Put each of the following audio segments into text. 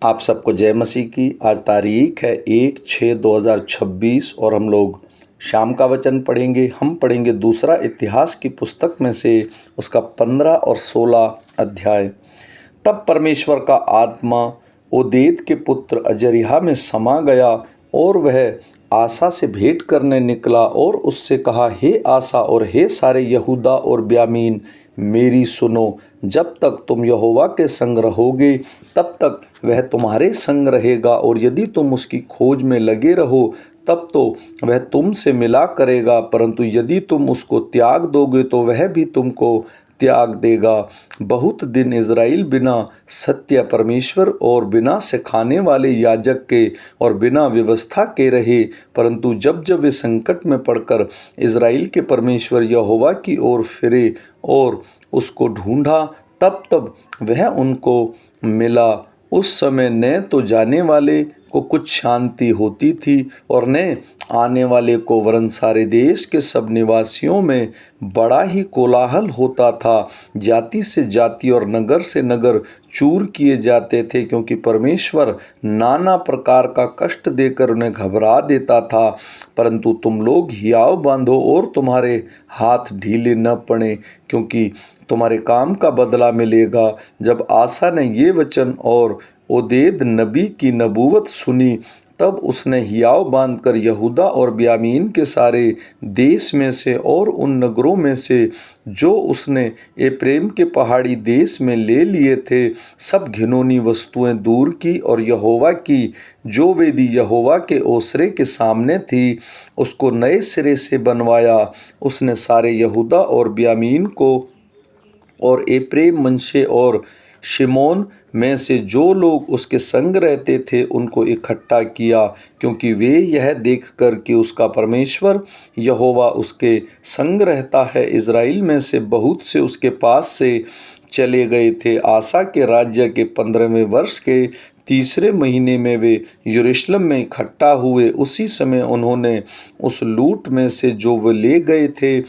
आप सबको जय मसीह की। आज तारीख है 1/6/2026 और हम लोग शाम का वचन पढ़ेंगे। हम पढ़ेंगे दूसरा इतिहास की पुस्तक में से उसका 15 और 16 अध्याय। तब परमेश्वर का आत्मा ओदेद के पुत्र अजरिया में समा गया और वह आसा से भेंट करने निकला और उससे कहा, हे आसा और हे सारे यहूदा और ब्यामीन, मेरी सुनो। जब तक तुम यहोवा के संग रहोगे तब तक वह तुम्हारे संग रहेगा, और यदि तुम उसकी खोज में लगे रहो तब तो वह तुमसे मिला करेगा, परंतु यदि तुम उसको त्याग दोगे तो वह भी तुमको त्याग देगा। बहुत दिन इज़राइल बिना सत्य परमेश्वर और बिना सिखाने वाले याजक के और बिना व्यवस्था के रहे, परंतु जब जब वे संकट में पड़कर इज़राइल के परमेश्वर यहोवा की ओर फिरे और उसको ढूंढा, तब तब वह उनको मिला। उस समय न तो जाने वाले को कुछ शांति होती थी और न आने वाले को, वरन सारे देश के सब निवासियों में बड़ा ही कोलाहल होता था। जाति से जाति और नगर से नगर चूर किए जाते थे, क्योंकि परमेश्वर नाना प्रकार का कष्ट देकर उन्हें घबरा देता था। परंतु तुम लोग हियाव बांधो और तुम्हारे हाथ ढीले न पड़े, क्योंकि तुम्हारे काम का बदला मिलेगा। जब आसा ने ये वचन और ओदेद नबी की नबूवत सुनी, तब उसने हियाव बांधकर यहूदा और ब्यामीन के सारे देश में से और उन नगरों में से जो उसने एप्रेम के पहाड़ी देश में ले लिए थे, सब घिनौनी वस्तुएं दूर की, और यहोवा की जो वेदी यहोवा के ओसरे के सामने थी उसको नए सिरे से बनवाया। उसने सारे यहूदा और ब्यामीन को और एप्रेम, मनश्शे और शिमोन में से जो लोग उसके संग रहते थे उनको इकट्ठा किया, क्योंकि वे यह देखकर कि उसका परमेश्वर यहोवा उसके संग रहता है, इज़राइल में से बहुत से उसके पास से चले गए थे। आसा के राज्य के 15वें वर्ष के तीसरे महीने में वे यरूशलेम में इकट्ठा हुए। उसी समय उन्होंने उस लूट में से जो वे ले गए थे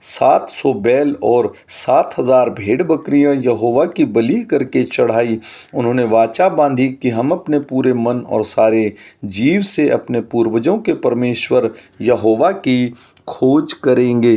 700 बैल और 7,000 भेड़ बकरियां यहोवा की बलि करके चढ़ाई। उन्होंने वाचा बांधी कि हम अपने पूरे मन और सारे जीव से अपने पूर्वजों के परमेश्वर यहोवा की खोज करेंगे।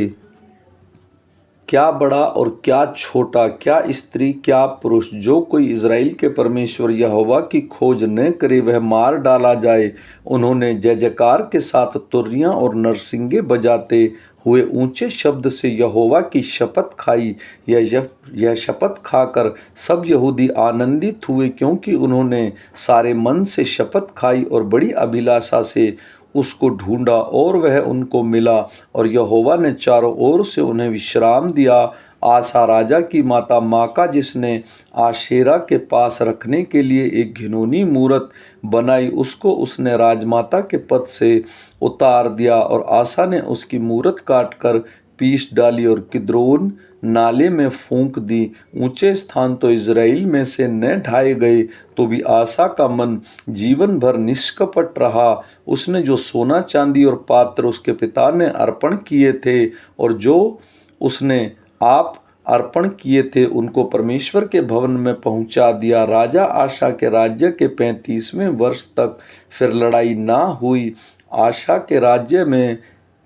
क्या बड़ा और क्या छोटा, क्या स्त्री क्या पुरुष, जो कोई इज़राइल के परमेश्वर यहोवा की खोज न करे वह मार डाला जाए। उन्होंने जय जयकार के साथ तुरहियां और नरसिंगे बजाते हुए ऊंचे शब्द से यहोवा की शपथ खाई। यह शपथ खाकर सब यहूदी आनंदित हुए, क्योंकि उन्होंने सारे मन से शपथ खाई और बड़ी अभिलाषा से उसको ढूंढा, और वह उनको मिला, और यहोवा ने चारों ओर से उन्हें विश्राम दिया। आसा राजा की माता माका, जिसने आशेरा के पास रखने के लिए एक घिनौनी मूरत बनाई, उसको उसने राजमाता के पद से उतार दिया, और आसा ने उसकी मूरत काटकर पीस डाली और किद्रोन नाले में फूंक दी। ऊंचे स्थान तो इज़राइल में से न ढाए गए, तो भी आसा का मन जीवन भर निष्कपट रहा। उसने जो सोना चांदी और पात्र उसके पिता ने अर्पण किए थे और जो उसने आप अर्पण किए थे, उनको परमेश्वर के भवन में पहुंचा दिया। राजा आशा के राज्य के 35वें वर्ष तक फिर लड़ाई ना हुई। आशा के राज्य में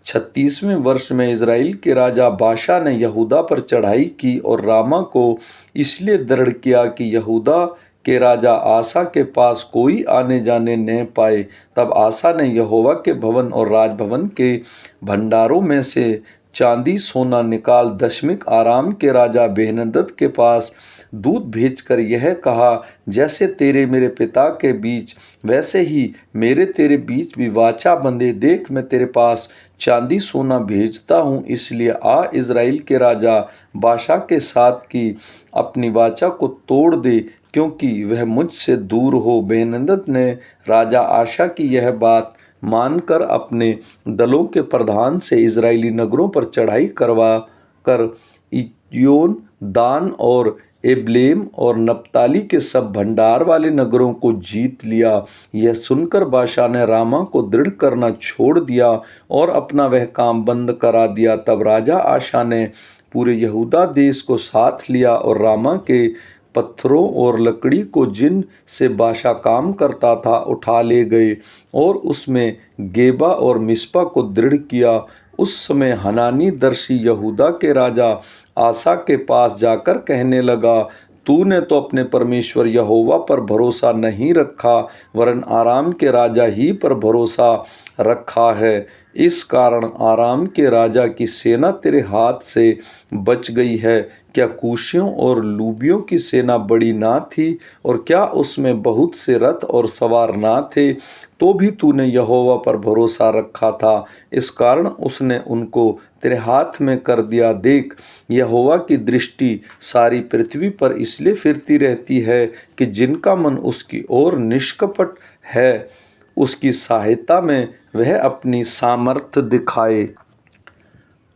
36वें वर्ष में इज़राइल के राजा बाशा ने यहूदा पर चढ़ाई की और रामा को इसलिए दृढ़ किया कि यहूदा के राजा आसा के पास कोई आने जाने न पाए। तब आसा ने यहोवा के भवन और राजभवन के भंडारों में से चांदी सोना निकाल दशमिक आराम के राजा बेहनदद के पास दूत भेजकर यह कहा, जैसे तेरे मेरे पिता के बीच वैसे ही मेरे तेरे बीच भी वाचा बंधे। देख, मैं तेरे पास चांदी सोना भेजता हूँ, इसलिए आ इज़राइल के राजा बाशा के साथ की अपनी वाचा को तोड़ दे, क्योंकि वह मुझसे दूर हो। बेहनदद ने राजा आशा की यह बात मानकर अपने दलों के प्रधान से इज़राइली नगरों पर चढ़ाई करवा कर इय्योन, दान और एबलेम और नप्ताली के सब भंडार वाले नगरों को जीत लिया। यह सुनकर बाशा ने रामा को दृढ़ करना छोड़ दिया और अपना वह काम बंद करा दिया। तब राजा आशा ने पूरे यहूदा देश को साथ लिया और रामा के पत्थरों और लकड़ी को जिन से बादशाह काम करता था उठा ले गए और उसमें गेबा और मिस्पा को दृढ़ किया। उस समय हनानी दर्शी यहूदा के राजा आसा के पास जाकर कहने लगा, तूने तो अपने परमेश्वर यहोवा पर भरोसा नहीं रखा वरन आराम के राजा ही पर भरोसा रखा है। इस कारण आराम के राजा की सेना तेरे हाथ से बच गई है। क्या कूशियों और लूबियों की सेना बड़ी ना थी और क्या उसमें बहुत से रथ और सवार ना थे? तो भी तूने यहोवा पर भरोसा रखा था, इस कारण उसने उनको तेरे हाथ में कर दिया। देख, यहोवा की दृष्टि सारी पृथ्वी पर इसलिए फिरती रहती है कि जिनका मन उसकी ओर निष्कपट है, उसकी सहायता में वह अपनी सामर्थ्य दिखाए।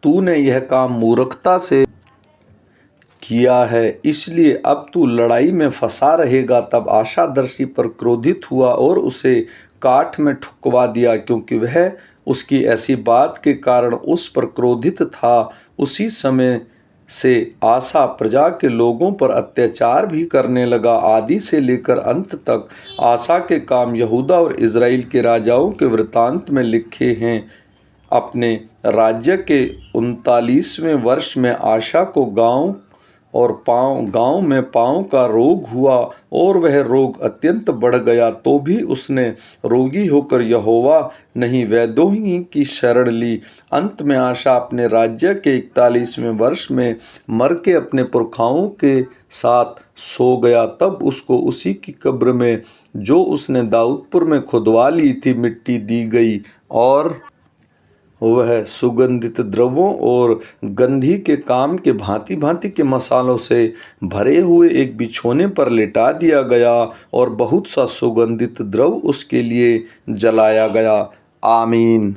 तूने यह काम मूर्खता से किया है, इसलिए अब तू लड़ाई में फंसा रहेगा। तब आशादर्शी पर क्रोधित हुआ और उसे काठ में ठुकवा दिया, क्योंकि वह उसकी ऐसी बात के कारण उस पर क्रोधित था। उसी समय से आसा प्रजा के लोगों पर अत्याचार भी करने लगा। आदि से लेकर अंत तक आसा के काम यहूदा और इज़राइल के राजाओं के वृत्तांत में लिखे हैं। अपने राज्य के 39वें वर्ष में आशा को गांव में पाँव का रोग हुआ और वह रोग अत्यंत बढ़ गया। तो भी उसने रोगी होकर यहोवा नहीं वैद्यों ही की शरण ली। अंत में आशा अपने राज्य के 41वें वर्ष में मर के अपने पुरखाओं के साथ सो गया। तब उसको उसी की कब्र में जो उसने दाऊदपुर में खुदवा ली थी मिट्टी दी गई और वह सुगंधित द्रव्यों और गंधी के काम के भांति भांति के मसालों से भरे हुए एक बिछोने पर लिटा दिया गया और बहुत सा सुगंधित द्रव्य उसके लिए जलाया गया। आमीन।